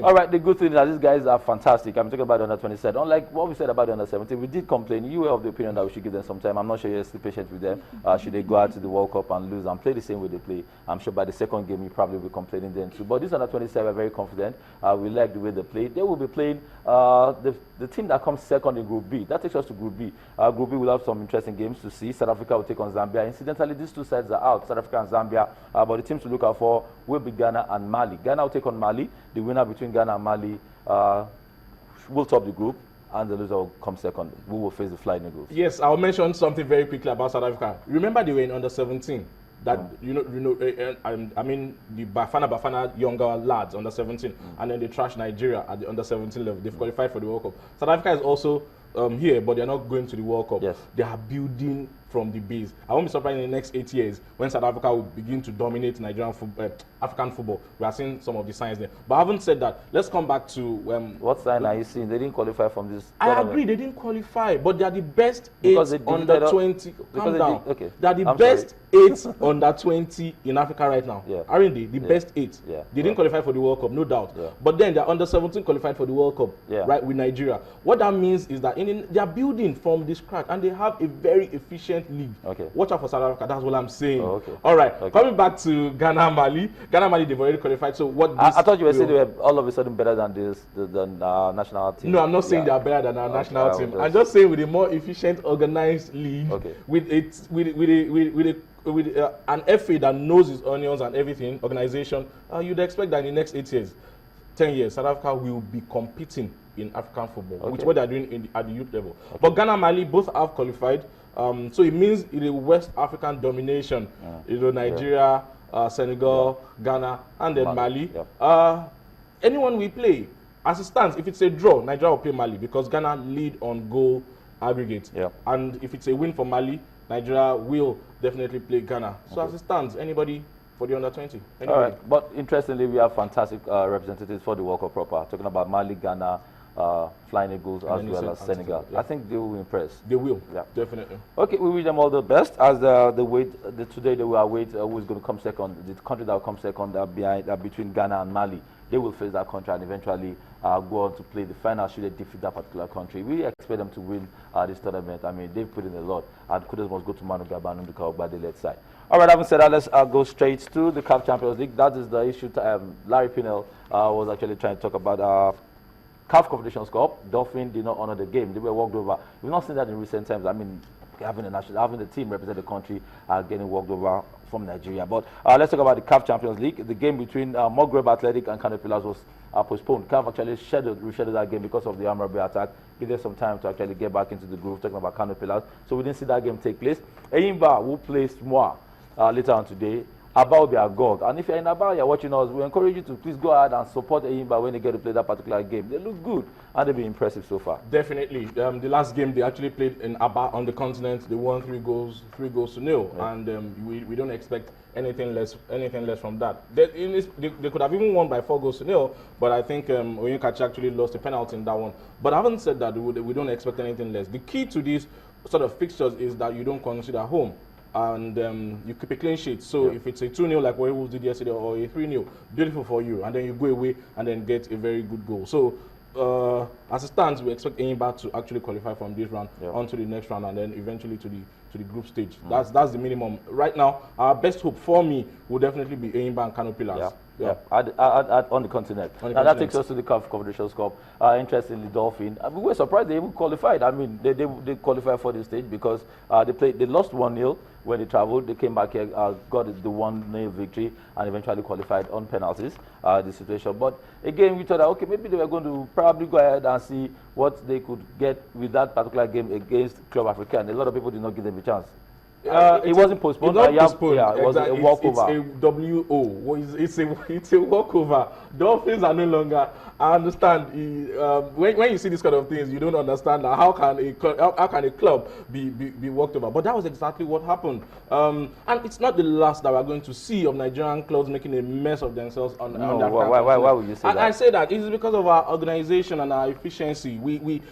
All right, the good thing is that these guys are fantastic. I'm talking about the under 27. Unlike what we said about the under 17, we did complain. You were of the opinion that we should give them some time. I'm not sure you're still patient with them. Should they go out to the World Cup and lose and play the same way they play? I'm sure by the second game, you probably will be complaining then too. But these under 27 are very confident. We like the way they play. They will be playing the team that comes second in Group B. That takes us to Group B. Group B will have some interesting games to see. South Africa will take on Zambia. Incidentally, these two sides are out, South Africa and Zambia. But the teams to look out for will be Ghana and Mali. Ghana will take on Mali. The winner between Ghana and Mali will top the group, and the loser will come second. We will face the Flying Eagles. Yes, I'll mention something very quickly about South Africa. Remember, they were in under 17. That I mean the Bafana younger lads under 17, and then they trashed Nigeria at the under 17 level. They've qualified for the World Cup. South Africa is also here, but they're not going to the World Cup. Yes. They are building from the base. I won't be surprised in the next 8 years when South Africa will begin to dominate Nigerian African football. We are seeing some of the signs there. But having said that, let's come back to what sign are you seeing? They didn't qualify from this. I agree, they didn't qualify, but they are the best 8 under 20. Calm down. Okay. They are the best 8 under 20 in Africa right now. Yeah. Aren't they? The best 8. Yeah. They didn't qualify for the World Cup, no doubt. Yeah. But then they're under 17 qualified for the World Cup, right, with Nigeria. What that means is that they are building from the scratch, and they have a very efficient league. Okay. Watch out for South Africa. That's what I'm saying. Oh, okay. All right. Okay. Coming back to Ghana, Mali. Ghana, Mali, they've already qualified. So what? I thought you were saying they were all of a sudden better than the national team. No, I'm not saying they are better than our national team. I'm just saying with a more efficient, organized league, with an FA that knows its onions and everything, organization, you'd expect that in the next 8 years, 10 years, South Africa will be competing in African football, with what they're doing at the youth level. But Ghana, Mali both have qualified. So it means in a West African domination, Nigeria, Senegal, Ghana, and then Mali. Anyone we play, as it stands, if it's a draw, Nigeria will play Mali because Ghana lead on goal aggregate. And if it's a win for Mali, Nigeria will definitely play Ghana. So as it stands, anybody for the under 20? All right, but interestingly, we have fantastic representatives for the World Cup proper. Talking about Mali, Ghana, Flying Eagles, as well as Senegal. I think they will impress. They will, definitely. Okay, we wish them all the best. As today they will await who is going to come second. The country that will come second between Ghana and Mali. They will face that country and eventually go on to play the final should they defeat that particular country. We expect them to win this tournament. I mean, they've put in a lot, and kudos must go to Manu Gabanu by the left side. All right, having said that, let's go straight to the CAF Champions League. That is the issue Larry Pinel was actually trying to talk about. CAF Confederations Cup, Dolphin did not honor the game. They were walked over. We've not seen that in recent times. I mean, having the team represent the country getting walked over from Nigeria. But let's talk about the CAF Champions League. The game between Maghreb Athletic and Kano Pillars was postponed. CAF actually rescheduled that game because of the Amrabi attack. Give them some time to actually get back into the groove, talking about Kano Pillars. So we didn't see that game take place. Eyimba will play Smoa later on today. Aba will be Agog. And if you're in Aba, you're watching us, we encourage you to please go ahead and support Eyimba when they get to play that particular game. They look good and they've been impressive so far. Definitely. The last game they actually played in Aba on the continent, they won 3 goals to 0. Yeah. And we don't expect anything less from that. They could have even won by 4 goals to 0, but I think Oyinkachi actually lost a penalty in that one. But having said that, we don't expect anything less. The key to these sort of fixtures is that you don't consider home. And you keep a clean sheet. So if it's a 2-0 like what we did yesterday, or a 3-0, beautiful for you. And then you go away and then get a very good goal. So as it stands, we expect Eyimba to actually qualify from this round onto the next round, and then eventually to the group stage. That's the minimum. Right now, our best hope for me will definitely be Eyimba and Kano Pillars. On the continent. That takes us to the CAF Confederations Cup. Interestingly, Dolphin. We were surprised they even qualified. I mean, they qualified for this stage because they lost 1-0 when they traveled. They came back here, got the 1-0 victory, and eventually qualified on penalties. The situation, but again, we thought that okay, maybe they were going to probably go ahead and see what they could get with that particular game against Club Africa, and a lot of people did not give them a chance. It wasn't postponed. It was a walkover. It's a WO. It's a walkover. Dolphins are no longer. I understand. When you see these kind of things, you don't understand that how can a club be walked over? But that was exactly what happened. And it's not the last that we're going to see of Nigerian clubs making a mess of themselves on that. Why would you say that? I say that it's because of our organization and our efficiency. We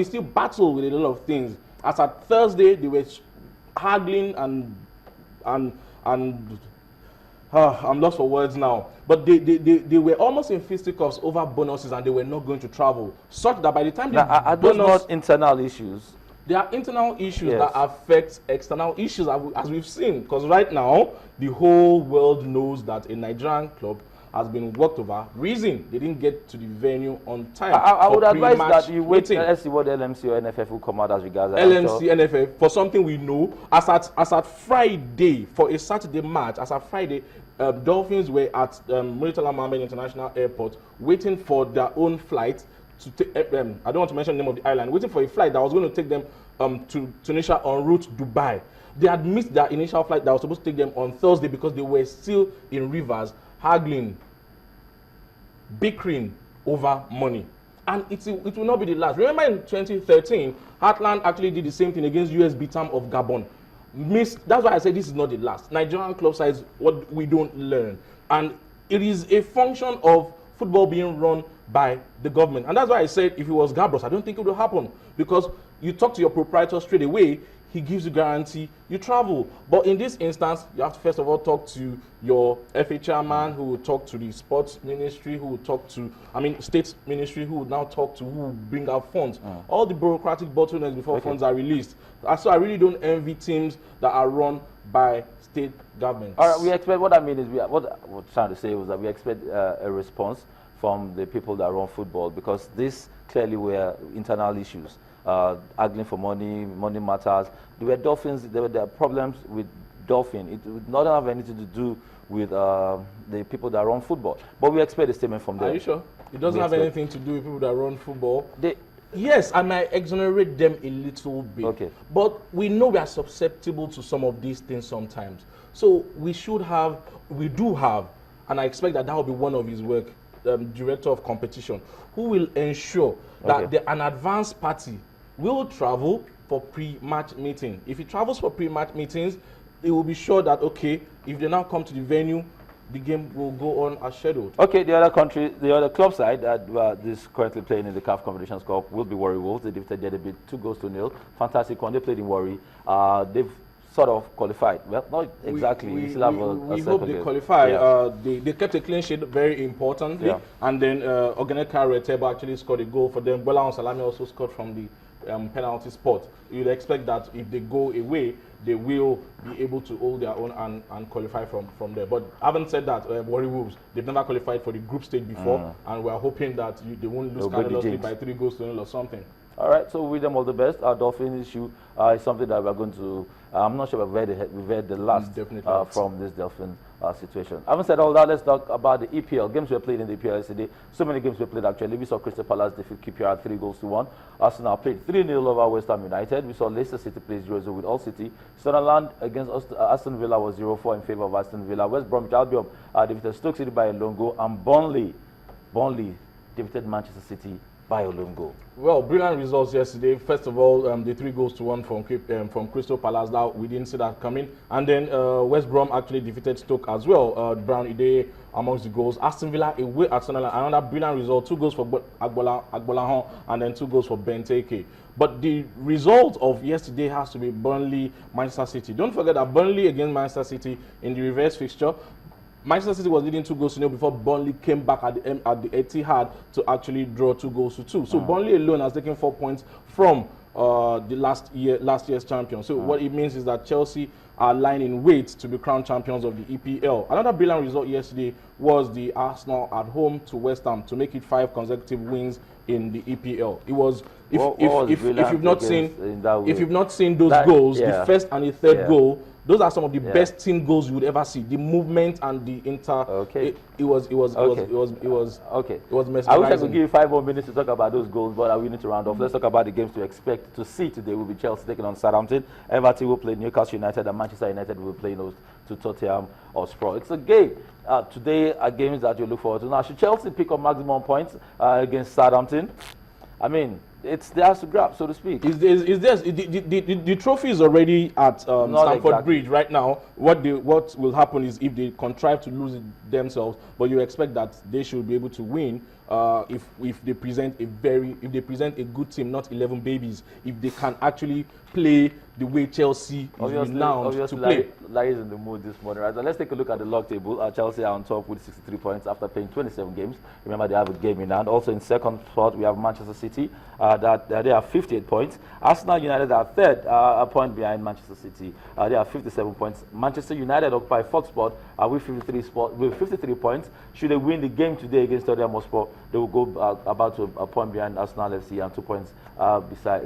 still battle with a lot of things. As at Thursday, they were haggling and I'm lost for words now. But they were almost in fisticuffs over bonuses, and they were not going to travel. Such that by the time Are those not internal issues? There are internal issues Yes. that affect external issues, as we've seen. Because right now, the whole world knows that a Nigerian club has been worked over. Reason they didn't get to the venue on time. I would advise that you wait. meeting. Let's see what LMC or NFF will come out as regards. LMC, NFF, for something we know. As at Friday, for a Saturday match, as at Friday, Dolphins were at Murtala Mohammed International Airport waiting for their own flight to take. I don't want to mention the name of the island. Waiting for a flight that was going to take them to Tunisia en route to Dubai. They had missed their initial flight that was supposed to take them on Thursday because they were still in Rivers, haggling, bickering over money. And it will not be the last. Remember in 2013, Heartland actually did the same thing against USB Tam of Gabon. That's why I say this is not the last. Nigerian club sides, what we don't learn. And it is a function of football being run by the government. And that's why I said if it was Gabros, I don't think it would happen. Because you talk to your proprietor straight away, he gives you guarantee, you travel. But in this instance, you have to first of all talk to your FA chairman, who will talk to the sports ministry, who will talk to, state ministry, who will now talk to who will bring out funds. All the bureaucratic bottlenecks before funds are released. So I really don't envy teams that are run by state governments. All right, we expect, what I mean is, what I'm trying to say was that we expect a response from the people that run football, because this clearly were internal issues. Haggling for money matters. There were Dolphins, there were problems with Dolphin. It would not have anything to do with the people that run football. But we expect a statement from them. Are you sure? It doesn't have anything to do with people that run football? Yes, I might exonerate them a little bit. Okay. But we know we are susceptible to some of these things sometimes. So we do have, and I expect that will be one of his work, director of competition, who will ensure that an advanced party will travel for pre-match meeting. If he travels for pre-match meetings, it will be sure that, okay, if they now come to the venue, the game will go on as scheduled. Okay, the other club side that is currently playing in the CAF Competitions Cup will be Warri Wolves. They defeated Dedebit 2-0. Fantastic one. They played in Warri. They've sort of qualified. Well, not exactly. We hope they qualify. Yeah. They kept a clean sheet, very importantly. Yeah. And then Ogeneka Reteba actually scored a goal for them. Bola Salami also scored from the penalty spot. You'd expect that if they go away, they will be able to hold their own and qualify from there. But having said that, Warri Wolves, they've never qualified for the group stage before, and we're hoping that they won't lose carelessly by 3-0 or something. All right, so we wish them all the best. Our Dolphin issue is something that we're going to, I'm not sure we've read the last from this Dolphin situation. Having said all that, let's talk about the EPL. Games were played in the EPL yesterday. So many games were played actually. We saw Crystal Palace defeat QPR 3-1. Arsenal played 3-0 over West Ham United. We saw Leicester City play 0-0 with Hull City. Sunderland against Aston Villa was 0-4 in favour of Aston Villa. West Bromwich Albion defeated Stoke City by a lone goal. And Burnley defeated Manchester City by a lone goal. Well, brilliant results yesterday. First of all, the 3-1 from Crystal Palace. Now we didn't see that coming. And then West Brom actually defeated Stoke as well. Brown Ide amongst the goals. Aston Villa away at Sunderland. Another brilliant result. 2 goals for Agbolahon and then 2 goals for Benteke. But the result of yesterday has to be Burnley, Manchester City. Don't forget that Burnley against Manchester City in the reverse fixture, Manchester City was leading 2-0 before Burnley came back at the Etihad to actually draw 2-2. So Burnley alone has taken 4 points from the last year's champion. So what it means is that Chelsea are lying in wait to be crowned champions of the EPL. Another brilliant result yesterday was the Arsenal at home to West Ham to make it 5 consecutive wins in the EPL. It was if you've not seen those goals, the first and the third goal, those are some of the best team goals you would ever see. The movement and the it was mesmerizing. I wish I could give you 5 more minutes to talk about those goals, but we need to round off. Let's talk about the games to expect to see today. Will be Chelsea taking on Southampton. Everton will play Newcastle United, and Manchester United will play to Tottenham Hotspur. It's a game today. Are games that you look forward to. Now, should Chelsea pick up maximum points against Southampton? I mean, it's theirs to grab, so to speak. The trophy is already at Stamford exactly. Bridge right now. What will happen is if they contrive to lose it themselves, but you expect that they should be able to win if they present a good team, not 11 babies. If they can actually play the way Chelsea is renowned to play. Larry is in the mood this morning, right? So let's take a look at the log table. Chelsea are on top with 63 points after playing 27 games. Remember, they have a game in hand. Also in second spot, we have Manchester City. They have 58 points. Arsenal United are third, a point behind Manchester City. They have 57 points. Manchester United occupy fourth spot with 53 points. Should they win the game today against Tottenham Hotspur, they will go about to a point behind Arsenal FC and 2 points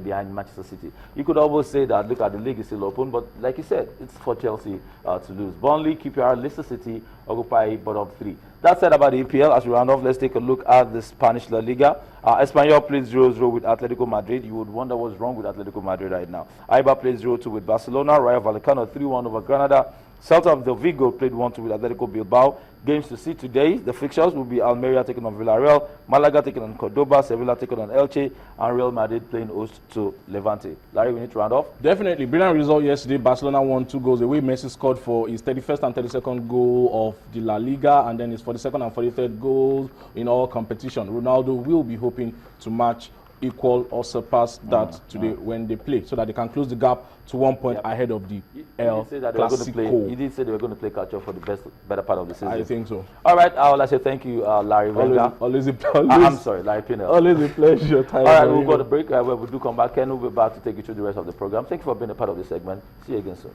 behind Manchester City. You could almost say that, look at the league is still open, but like you said, it's for Chelsea to lose. Burnley, QPR, Leicester City occupy bottom 3. That said about the EPL, as we round off, let's take a look at the Spanish La Liga. Espanyol played 0-0 with Atletico Madrid. You would wonder what's wrong with Atletico Madrid right now. Eibar played 0-2 with Barcelona. Rayo Vallecano 3-1 over Granada. Celta de Vigo played 1-2 with Atletico Bilbao. Games to see today, the fixtures will be Almeria taking on Villarreal, Malaga taking on Cordoba, Sevilla taking on Elche, and Real Madrid playing host to Levante. Larry, we need to round off. Definitely. Brilliant result yesterday. Barcelona won 2 goals away. Messi scored for his 31st and 32nd goal of the La Liga, and then his 42nd and 43rd goals in all competition. Ronaldo will be hoping to match, equal, or surpass that today when they play, so that they can close the gap to 1 point ahead of the El Clasico. He did say they were going to play catch-up for the better part of the season. I think so. All right, I would like to say thank you, Larry Wenger. I'm sorry, Larry Pinel. Always a pleasure. All right, we'll go to break. When we do come back, Ken will be back to take you through the rest of the program. Thank you for being a part of this segment. See you again soon.